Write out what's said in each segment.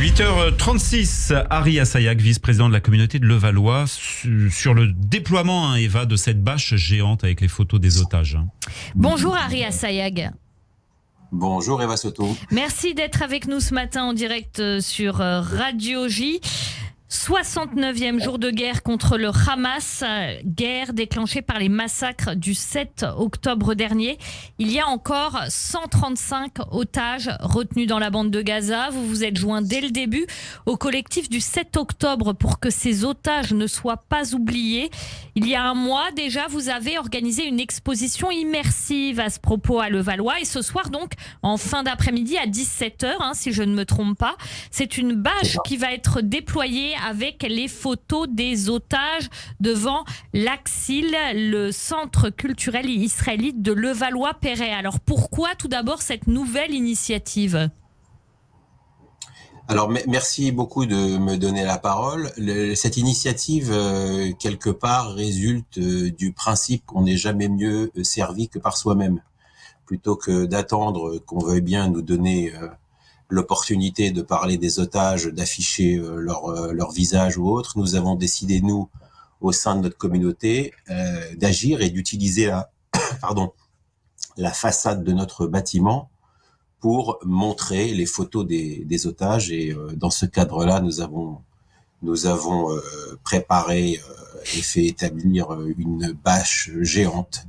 8h36, Harry Assayag, vice-président de la communauté de Levallois, sur le déploiement, Eva, de cette bâche géante avec les photos des otages. Bonjour Harry Assayag. Bonjour Eva Soto. Merci d'être avec nous ce matin en direct sur Radio J. 69e jour de guerre contre le Hamas, guerre déclenchée par les massacres du 7 octobre dernier. Il y a encore 135 otages retenus dans la bande de Gaza. Vous vous êtes joint dès le début au collectif du 7 octobre pour que ces otages ne soient pas oubliés. Il y a un mois déjà, vous avez organisé une exposition immersive à ce propos à Levallois. Et ce soir donc, en fin d'après-midi à 17h, si je ne me trompe pas, c'est une bâche qui va être déployée avec les photos des otages devant l'Axil, le centre culturel israélite de Levallois-Perret. Alors pourquoi tout d'abord cette nouvelle initiative ? Alors merci beaucoup de me donner la parole. Cette initiative, quelque part, résulte du principe qu'on n'est jamais mieux servi que par soi-même. Plutôt que d'attendre qu'on veuille bien nous donner l'opportunité de parler des otages, d'afficher leur visage ou autre, nous avons décidé, nous, au sein de notre communauté, d'agir et d'utiliser la façade de notre bâtiment pour montrer les photos des otages. Et dans ce cadre-là, nous avons préparé et fait établir une bâche géante,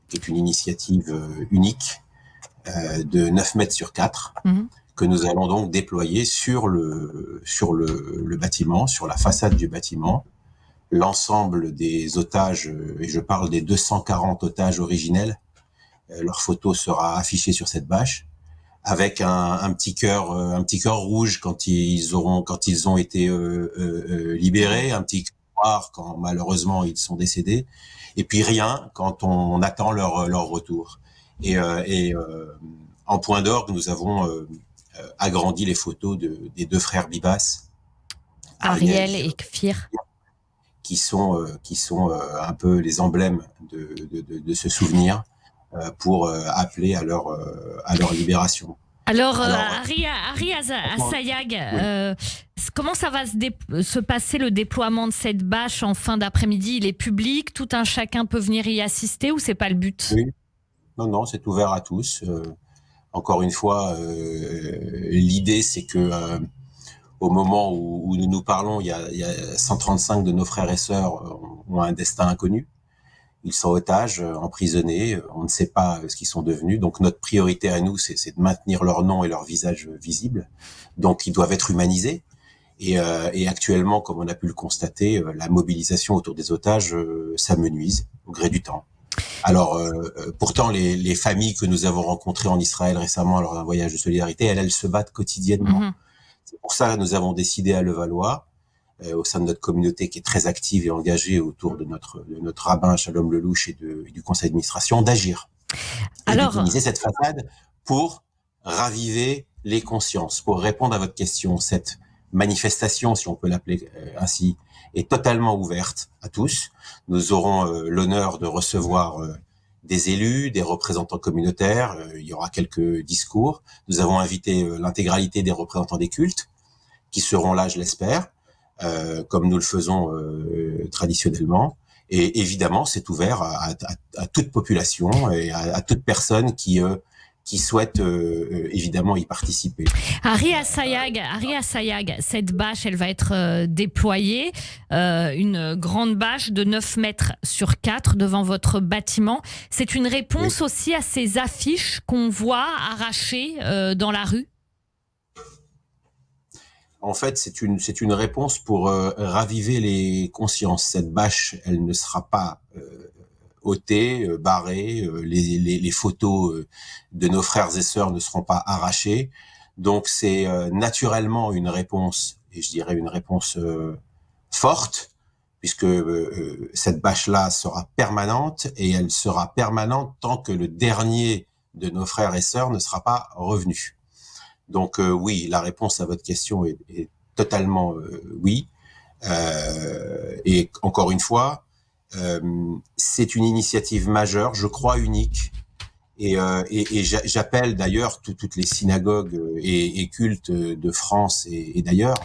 qui est une initiative unique de 9 mètres sur 4, que nous allons donc déployer sur le bâtiment, sur la façade du bâtiment. L'ensemble des otages, et je parle des 240 otages originels, leur photo sera affichée sur cette bâche, avec un petit cœur rouge quand ils ont été libérés, un petit cœur noir quand malheureusement ils sont décédés, et puis rien quand on attend leur retour. Et en point d'orgue, nous avons agrandi les photos des deux frères Bibas, Ariel et Kfir, qui sont un peu les emblèmes de ce souvenir, pour appeler à leur libération. Alors Harry Assayag, comment ça va se passer le déploiement de cette bâche en fin d'après-midi ? Il est public, tout un chacun peut venir y assister ou c'est pas le but ? Oui. Non, c'est ouvert à tous. Encore une fois, l'idée c'est que au moment où nous parlons, il y a 135 de nos frères et sœurs ont un destin inconnu. Ils sont otages, emprisonnés, on ne sait pas ce qu'ils sont devenus. Donc notre priorité à nous, c'est de maintenir leur nom et leur visage visibles. Donc ils doivent être humanisés. Et actuellement, comme on a pu le constater, la mobilisation autour des otages s'amenuise au gré du temps. Alors, pourtant, les familles que nous avons rencontrées en Israël récemment lors d'un voyage de solidarité, elles se battent quotidiennement. C'est pour ça que nous avons décidé à Levallois, au sein de notre communauté qui est très active et engagée autour de notre rabbin Shalom Lelouch et du conseil d'administration, d'agir. Alors, d'utiliser cette façade pour raviver les consciences, pour répondre à votre question. Cette manifestation, si on peut l'appeler ainsi, est totalement ouverte à tous. Nous aurons l'honneur de recevoir des élus, des représentants communautaires. Il y aura quelques discours. Nous avons invité l'intégralité des représentants des cultes qui seront là, je l'espère, comme nous le faisons traditionnellement. Et évidemment, c'est ouvert à toute population et à toute personne qui souhaitent évidemment y participer. Harry Assayag, cette bâche, elle va être déployée, une grande bâche de 9 mètres sur 4 devant votre bâtiment. C'est une réponse aussi à ces affiches qu'on voit arrachées dans la rue ? En fait, c'est une réponse pour raviver les consciences. Cette bâche, elle ne sera pas ôtée, barrée, les photos de nos frères et sœurs ne seront pas arrachées. Donc c'est naturellement une réponse, et je dirais une réponse forte, puisque cette bâche-là sera permanente, et elle sera permanente tant que le dernier de nos frères et sœurs ne sera pas revenu. Donc oui, la réponse à votre question est totalement oui. Et encore une fois, c'est une initiative majeure, je crois unique, J'appelle d'ailleurs toutes les synagogues et cultes de France et d'ailleurs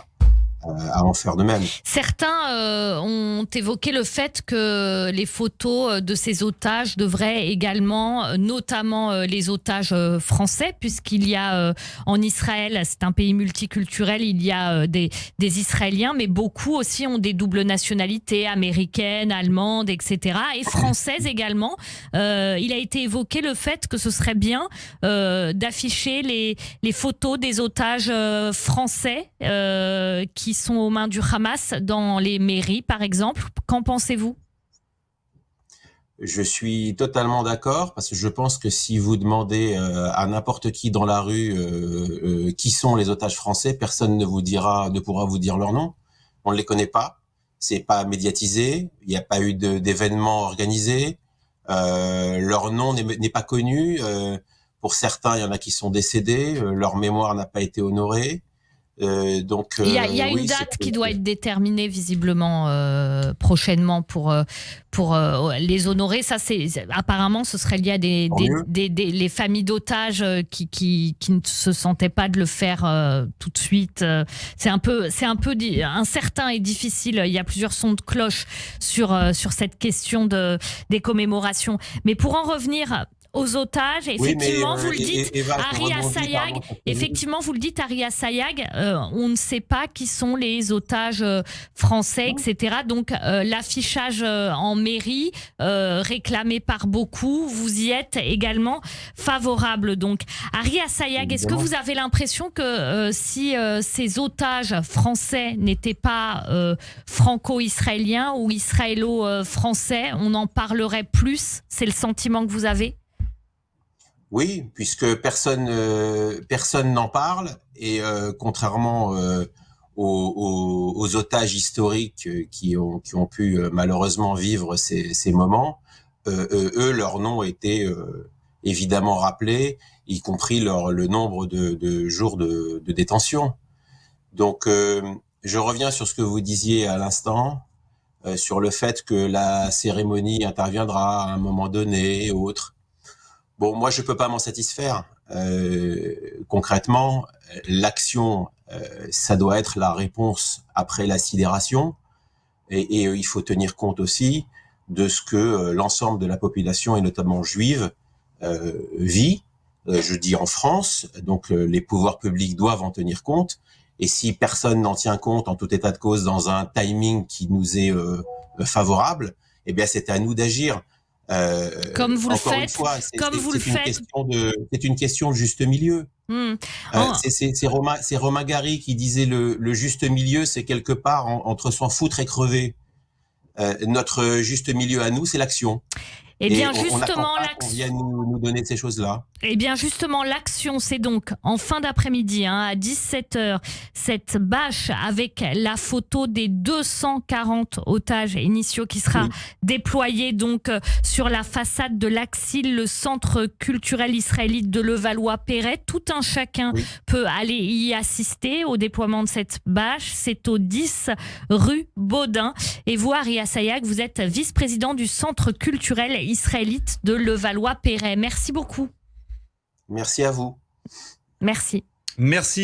à en faire de même. Certains ont évoqué le fait que les photos de ces otages devraient également, notamment les otages français, puisqu'il y a en Israël, c'est un pays multiculturel, il y a des Israéliens, mais beaucoup aussi ont des doubles nationalités, américaines, allemandes, etc. et françaises également. Il a été évoqué le fait que ce serait bien d'afficher les photos des otages français qui sont aux mains du Hamas dans les mairies, par exemple. Qu'en pensez-vous ? Je suis totalement d'accord, parce que je pense que si vous demandez à n'importe qui dans la rue qui sont les otages français, personne ne pourra vous dire leur nom. On ne les connaît pas. C'est pas médiatisé. Il n'y a pas eu d'événements organisés. Leur nom n'est pas connu. Pour certains, il y en a qui sont décédés. Leur mémoire n'a pas été honorée. Donc, il y a une date qui doit être déterminée visiblement prochainement pour les honorer. Ça, apparemment, ce serait lié à les familles d'otages qui ne se sentaient pas de le faire tout de suite. C'est un peu incertain et difficile. Il y a plusieurs sons de cloche sur cette question des commémorations. Mais pour en revenir aux otages, effectivement, vous le dites, Ari Assayag, effectivement, vous le dites, Ari Assayag, on ne sait pas qui sont les otages français, etc. Donc, l'affichage en mairie, réclamé par beaucoup, vous y êtes également favorable. Donc, Ari Assayag, est-ce que vous avez l'impression que si ces otages français n'étaient pas franco-israéliens ou israélo-français, on en parlerait plus ? C'est le sentiment que vous avez ? Oui, puisque personne n'en parle et contrairement aux otages historiques qui ont pu malheureusement vivre ces moments, eux leur nom était évidemment rappelé, y compris le nombre de jours de détention. Donc je reviens sur ce que vous disiez à l'instant sur le fait que la cérémonie interviendra à un moment donné et autres. Bon, moi, je peux pas m'en satisfaire. Concrètement, l'action, ça doit être la réponse après la sidération. Et il faut tenir compte aussi de ce que l'ensemble de la population, et notamment juive, vit. Je dis en France, donc les pouvoirs publics doivent en tenir compte. Et si personne n'en tient compte, en tout état de cause, dans un timing qui nous est favorable, eh bien, c'est à nous d'agir. Comme vous le faites, c'est une question de juste milieu. C'est Romain Gary qui disait le juste milieu, c'est quelque part entre s'en foutre et crever. Notre juste milieu à nous, c'est l'action. Eh bien, justement, on vient nous donner ces choses-là. Eh bien, justement, l'action, c'est donc en fin d'après-midi, à 17h, cette bâche avec la photo des 240 otages initiaux qui sera déployée donc sur la façade de l'Axil, le centre culturel israélite de Levallois-Perret. Tout un chacun peut aller y assister au déploiement de cette bâche. C'est au 10 rue Baudin. Et vous, Ari Assayag, vous êtes vice-président du centre culturel israélite de Levallois-Perret. Merci beaucoup. Merci à vous. Merci. Merci.